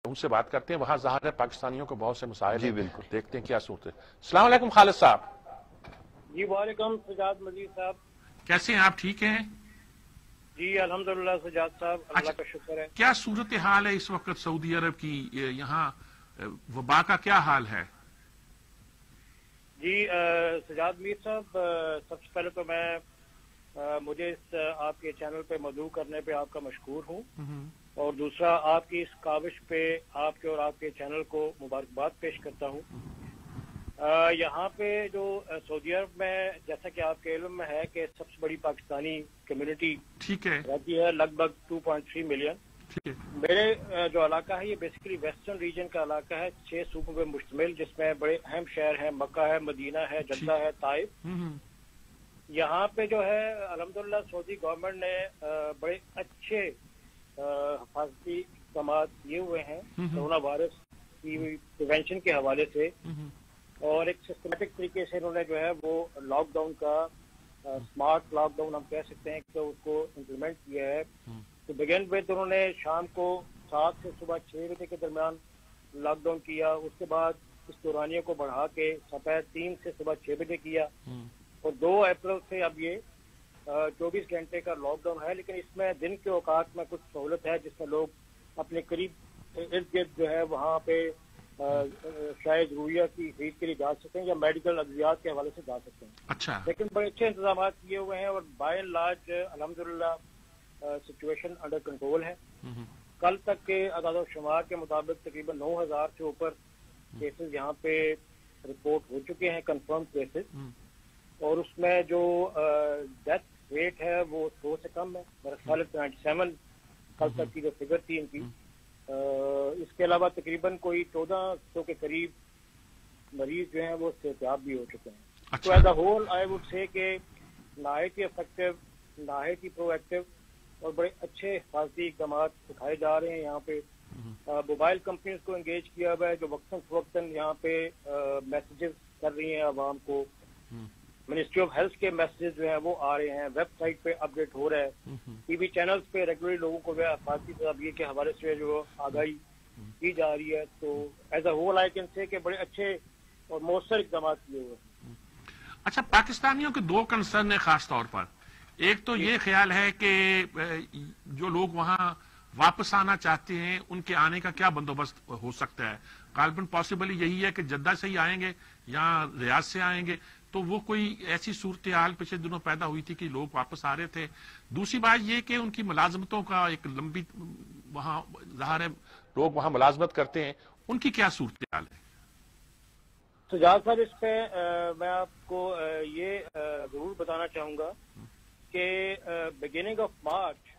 उनसे बात करते हैं। वहां ज़ाहिर है पाकिस्तानियों को बहुत से मसाइल जी हैं, बिल्कुल। देखते हैं क्या सूरत है। अस्सलाम वालेकुम खालिद साहब। जी वालेकुम सजाद मजीद साहब। कैसे हैं आप, ठीक हैं? जी अल्हम्दुलिल्लाह सजाद साहब, अल्लाह अच्छा, का शुक्र है। क्या सूरत हाल है इस वक्त सऊदी अरब की? यहाँ वबा का क्या हाल है? जी सजाद मीर साहब, सबसे पहले तो मैं मुझे इस आपके चैनल पे मदऊ करने पे आपका मशकूर हूँ, और दूसरा आपकी इस काविश पे आपके और आपके चैनल को मुबारकबाद पेश करता हूँ। यहाँ पे जो सऊदी अरब में, जैसा कि आपके इल्म में है कि सबसे बड़ी पाकिस्तानी कम्युनिटी ठीक है, रहती है, लगभग 2.3 मिलियन। ठीक है। मेरे जो इलाका है ये बेसिकली वेस्टर्न रीजन का इलाका है, 6 सूबों पे मुश्तमिल, जिसमें बड़े अहम शहर हैं, मक्का है, मदीना है, जद्दा है, ताइफ। यहाँ पे जो है अल्हम्दुलिल्लाह सऊदी गवर्नमेंट ने बड़े अच्छे हिफाजती इक़दाम किए हुए हैं कोरोना वायरस की प्रिवेंशन के हवाले से, और एक सिस्टमेटिक तरीके से इन्होंने जो है वो लॉकडाउन का स्मार्ट लॉकडाउन हम कह सकते हैं कि उसको इम्प्लीमेंट किया है। तो बिगिन विद उन्होंने शाम को 7 से सुबह 6 बजे के दरमियान लॉकडाउन किया, उसके बाद इस दौरानिया को बढ़ा के दोपहर 3 से सुबह 6 बजे किया, और 2 अप्रैल से अब ये 24 घंटे का लॉकडाउन है। लेकिन इसमें दिन के औकात में कुछ सहूलत है, जिसमें लोग अपने करीब इर्द गिर्द जो है वहाँ पे शायद रूया की खरीद के लिए जा सकते हैं, या मेडिकल अद्वियात के हवाले से जा सकते हैं। अच्छा, लेकिन बड़े अच्छे इंतजाम किए हुए हैं, और बाय एंड लार्ज अल्हम्दुलिल्लाह सिचुएशन अंडर कंट्रोल है। कल तक के आदाद शुमार के मुताबिक तकरीबन 9,000 से ऊपर केसेस यहाँ पे रिपोर्ट हो चुके हैं, कंफर्म केसेस, और उसमें जो डेथ रेट है वो 100 से कम है, मेरा ख्याल 97 कल तक की जो फिगर थी इनकी। इसके अलावा तकरीबन कोई 1400 के करीब मरीज जो हैं वो सेहतियाब भी हो चुके हैं। अच्छा। तो as a whole I would say कि नाहायत ही इफेक्टिव, नाहायत ही प्रोएक्टिव और बड़े अच्छे हिफाजती इक़दाम उठाए जा रहे हैं। यहाँ पे मोबाइल कंपनीज को एंगेज किया हुआ है, जो वक्तन फवक्तन यहाँ पे मैसेजेस कर रही हैं आवाम को। मिनिस्ट्री ऑफ हेल्थ के मैसेजेस जो हैं वो आ रहे हैं, वेबसाइट पे अपडेट हो रहा है, टीवी चैनल्स पे रेगुलरली लोगों को हिफाजती तदबीर के हवाले से जो आगाही की जा रही है। तो as a whole I can say कि बड़े अच्छे और मौसर इक़दाम किए हुए हैं। अच्छा, पाकिस्तानियों के 2 कंसर्न है खास तौर पर। एक तो ये ख्याल है कि जो लोग वहां वापस आना चाहते हैं उनके आने का क्या बंदोबस्त हो सकता है। गालिबन पॉसिबली यही है कि जद्दा से ही आएंगे या रियाद से आएंगे, तो वो कोई ऐसी सूरत हाल पिछले दिनों पैदा हुई थी कि लोग वापस आ रहे थे। दूसरी बात ये कि उनकी मुलाजमतों का एक लंबी, वहां ज़ाहिर है लोग वहां मुलाजमत करते हैं, उनकी क्या सूरत हाल है? सजाद साहब, इस पे मैं आपको ये जरूर बताना चाहूंगा कि बिगिनिंग ऑफ मार्च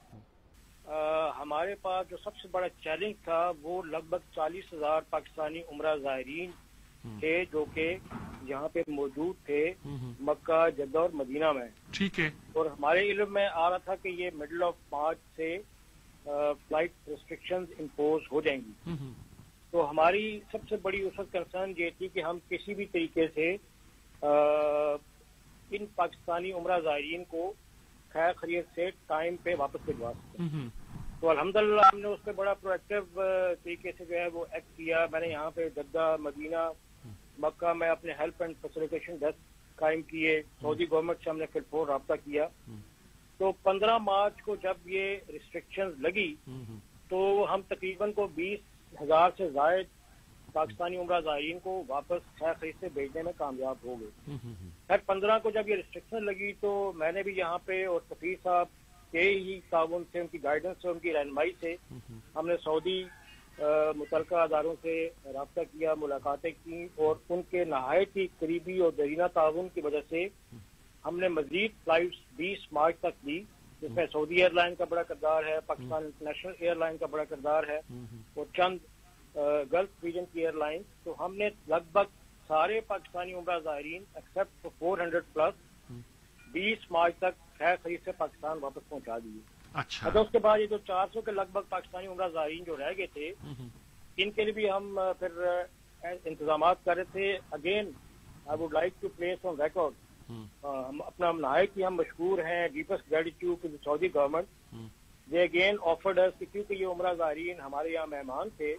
हमारे पास जो सबसे बड़ा चैलेंज था वो लगभग 40,000 पाकिस्तानी उम्रा ज़ायरीन थे, जो कि यहाँ पे मौजूद थे मक्का, जद्दा और मदीना में। ठीक है। और हमारे इल्म में आ रहा था कि ये मिडल ऑफ मार्च से फ्लाइट रिस्ट्रिक्शंस इम्पोज हो जाएंगी। तो हमारी सबसे बड़ी उस वक्त कंसर्न ये थी कि हम किसी भी तरीके से इन पाकिस्तानी उम्रा ज़ायरीन को खैर खैरियत से टाइम पे वापस भिजवा सकें। तो अल्हम्दुलिल्लाह हमने उस पर बड़ा प्रोएक्टिव तरीके से जो है वो एक्ट किया। मैंने यहाँ पे जद्दा, मदीना, मक्का में अपने हेल्प एंड फैसिलिटेशन डेस्क कायम किए। सऊदी गवर्नमेंट से हमने फिर राब्ता किया। तो 15 मार्च को जब ये रिस्ट्रिक्शंस लगी तो हम तकरीबन को 20,000 से ज़ायद पाकिस्तानी उम्रा ज़ायरीन को वापस खैर खैरियत से भेजने में कामयाब हो गए। खैर 15 को जब ये रिस्ट्रिक्शन लगी तो मैंने भी यहाँ पे और सफीर साहब के ही ताउन से, उनकी गाइडेंस से, उनकी रहनुमाई से हमने सऊदी मुतलका अदारों से रब्ता किया, मुलाकातें की, और उनके नहायत ही करीबी और दरीना ताउन की वजह से हमने मजीद फ्लाइट्स 20 मार्च तक दी, जिसमें सऊदी एयरलाइन का बड़ा किरदार है, पाकिस्तान इंटरनेशनल एयरलाइन का बड़ा किरदार है, और चंद गल्फ रीजन की एयरलाइन। तो हमने लगभग सारे पाकिस्तानी उम्रा ज़ायरीन एक्सेप्ट 400 प्लस 20 मार्च तक खैर खैरियत से पाकिस्तान वापस पहुंचा दिए। अच्छा। तो उसके बाद ये जो 400 के लगभग पाकिस्तानी उम्रा ज़ायरीन जो रह गए थे, इनके लिए भी हम फिर इंतजाम कर रहे थे। Again I would like to place on record, हम अपना नहायत ही हम मशहूर हैं, deepest gratitude to the Saudi government. They again offered us, क्योंकि ये उम्रा ज़ायरीन हमारे यहाँ मेहमान थे,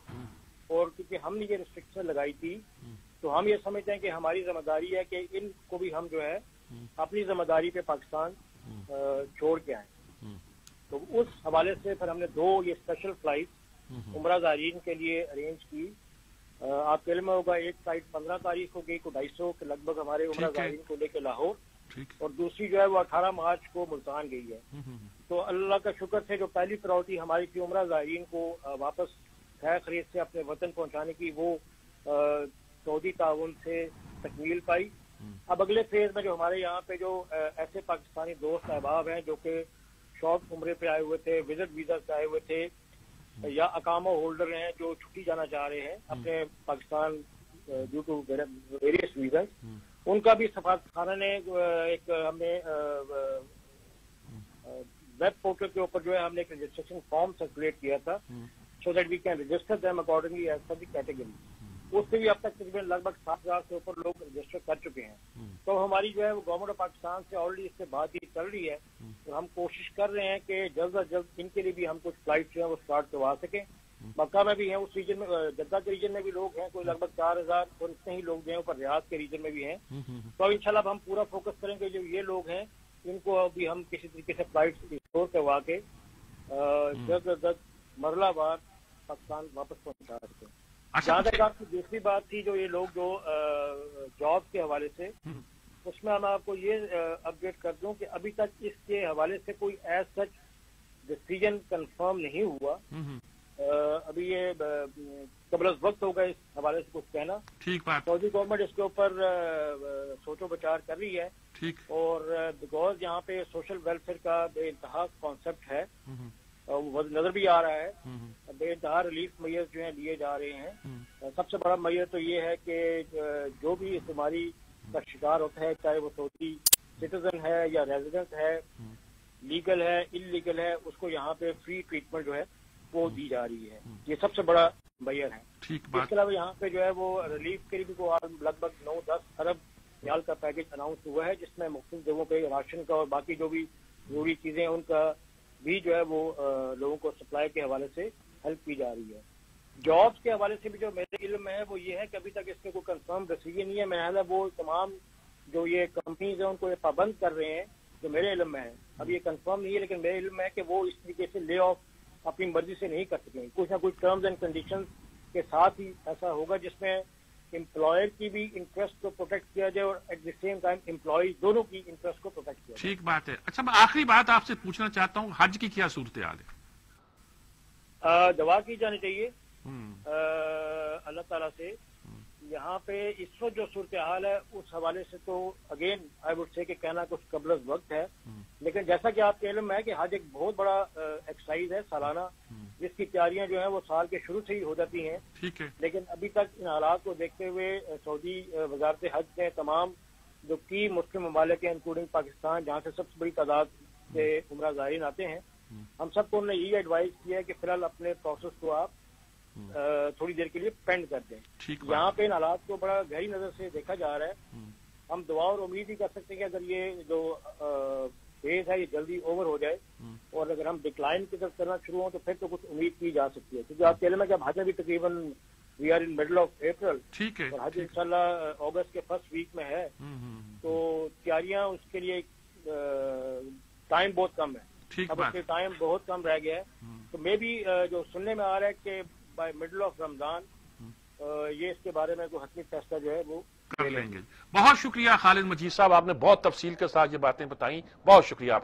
اور کیونکہ ہم نے یہ ریسٹرکشن لگائی تھی تو ہم یہ سمجھتے ہیں کہ ہماری ذمہ داری ہے کہ ان کو بھی ہم جو ہے اپنی ذمہ داری پہ پاکستان چھوڑ کے آئیں. تو اس حوالے سے پھر ہم نے 2 یہ اسپیشل فلائٹ عمرہ زائرین کے لیے ارینج کی. آپ کے علم میں ہوگا ایک فلائٹ 15 تاریخ کو گئی کو 250 کے لگ بھگ ہمارے عمرہ زائرین کو لے کے لاہور, اور دوسری جو ہے وہ 18 مارچ کو ملتان گئی ہے. تو اللہ کا شکر سے جو پہلی پرائورٹی ہماری تھی عمرہ زائرین کو واپس خیر خرید سے اپنے وطن پہنچانے کی, وہ سعودی تعاون سے تکمیل پائی. اب اگلے فیز میں جو ہمارے یہاں پہ جو ایسے پاکستانی دوست احباب ہیں جو کہ شوق عمرے پہ آئے ہوئے تھے, وزٹ ویزا سے آئے ہوئے تھے, یا اقامہ ہولڈر ہیں جو چھٹی جانا چاہ رہے ہیں اپنے Pakistan due to various reasons, ان کا بھی سفارتخانہ نے ایک ہم نے ویب پورٹل کے اوپر جو ہے ہم نے ایک رجسٹریشن فارم سرکولیٹ کیا تھا so that we can register them accordingly as per the category. اس سے بھی اب تک تقریباً لگ بھگ 7,000 سے اوپر لوگ رجسٹر کر چکے ہیں. تو ہماری جو ہے وہ گورنمنٹ آف پاکستان سے آلریڈی اس سے بات ہی چل رہی ہے, تو ہم کوشش کر رہے ہیں کہ جلد از جلد ان کے لیے بھی ہم کچھ فلائٹ جو ہے وہ اسٹارٹ کروا سکیں. مکہ میں بھی ہیں, اس ریجن میں جدہ کے ریجن میں بھی لوگ ہیں, کوئی لگ بھگ 4,000, اور اتنے ہی لوگ جو ہیں اوپر ریاض کے ریجن میں بھی ہیں. تو اب انشاءاللہ اب ہم پورا فوکس کریں گے جو یہ لوگ ہیں ان کو ابھی ہم کسی طریقے سے فلائٹ اسٹور کروا کے جلد از جلد مرحلہ وار پاکستان واپس پہنچا سکتے ہیں. جہاں تک آپ کی دوسری بات تھی جو یہ لوگ جو جاب کے حوالے سے, اس میں میں آپ کو یہ اپڈیٹ کر دوں کہ ابھی تک اس کے حوالے سے کوئی ایز سچ ڈیسیجن کنفرم نہیں ہوا. ابھی یہ قبل از وقت ہوگا اس حوالے سے کچھ کہنا. ٹھیک بات. سعودی گورنمنٹ اس کے اوپر سوچ و بچار کر رہی ہے. ٹھیک. اور بیکاز یہاں پہ سوشل ویلفیئر کا بے انتہا کانسیپٹ ہے, وہ نظر بھی آ رہا ہے. بے انتہا ریلیف میئر جو ہیں لیے جا رہے ہیں. سب سے بڑا میئر تو یہ ہے کہ جو بھی اس بیماری کا شکار ہوتا ہے, چاہے وہ سعودی سٹیزن ہے یا ریزیڈنٹ ہے, لیگل ہے انلیگل ہے, اس کو یہاں پہ فری ٹریٹمنٹ جو ہے وہ دی جا رہی ہے. یہ سب سے بڑا میئر ہے. اس کے علاوہ یہاں پہ جو ہے وہ ریلیف کے لیے بھی لگ بھگ 9-10 ارب ریال کا پیکج اناؤنس ہوا ہے, جس میں مختلف جگہوں پہ راشن کا اور باقی جو بھی ضروری چیزیں ان کا بھی جو ہے وہ لوگوں کو سپلائی کے حوالے سے ہیلپ کی جا رہی ہے. جابس کے حوالے سے بھی جو میرے علم میں ہے وہ یہ ہے کہ ابھی تک اس کے کوئی کنفرم ڈیسیجن نہیں ہے. میں وہ تمام جو یہ کمپنیز ہیں ان کو یہ پابند کر رہے ہیں جو میرے علم میں ہے. اب یہ کنفرم نہیں ہے لیکن میرے علم میں ہے کہ وہ اس طریقے سے لے آف اپنی مرضی سے نہیں کر سکیں. کچھ نہ کچھ ٹرمز اینڈ کنڈیشنز کے ساتھ ہی ایسا ہوگا جس میں امپلائر کی بھی انٹرسٹ کو پروٹیکٹ کیا جائے اور at the same time employee دونوں کی انٹرسٹ کو پروٹیکٹ کیا جائے. ٹھیک بات ہے. اچھا میں آخری بات آپ سے پوچھنا چاہتا ہوں, حج کی کیا صورتحال ہے؟ دعا کی جانی چاہیے اللہ تعالیٰ سے. یہاں پہ اس وقت جو صورتحال ہے اس حوالے سے تو اگین آئی وڈ سے کہ کہنا کچھ قبل از وقت ہے, لیکن جیسا کہ آپ کے علم میں ہے کہ حج ایک بہت بڑا ایکسرسائز ہے سالانہ, جس کی تیاریاں جو ہیں وہ سال کے شروع سے ہی ہو جاتی ہیں. ٹھیک ہے. لیکن ابھی تک ان حالات کو دیکھتے ہوئے سعودی وزارت حج نے تمام جو کی مسلم ممالک ہیں انکلوڈنگ پاکستان, جہاں سے سب سے بڑی تعداد سے عمرہ زائرین آتے ہیں, ہم سب کو انہوں نے یہ ایڈوائز کیا ہے کہ فی الحال اپنے پروسیس کو آپ تھوڑی دیر کے لیے پینڈ کر دیں. یہاں پہ ان حالات کو بڑا گہری نظر سے دیکھا جا رہا ہے. ہم دعا اور امید ہی کر سکتے ہیں کہ اگر یہ جو فیز ہے یہ جلدی اوور ہو جائے اور اگر ہم ڈکلائن کی طرف کرنا شروع ہوں تو پھر تو کچھ امید کی جا سکتی ہے. کیونکہ آپ کے علم ہے کہ اب حج بھی تقریباً we are in middle of April, اور حج انشاءاللہ اگست کے فرسٹ ویک میں ہے, تو تیاریاں اس کے لیے ٹائم بہت کم ہے. اب اس کے ٹائم بہت کم رہ گیا ہے. تو میں بھی جو سننے میں آ رہا ہے کہ بائی مڈل آف رمضان یہ اس کے بارے میں کوئی حتمی فیصلہ جو ہے وہ کر لیں گے. بہت شکریہ خالد مجید صاحب, آپ نے بہت تفصیل کے ساتھ یہ باتیں بتائیں. بہت شکریہ آپ.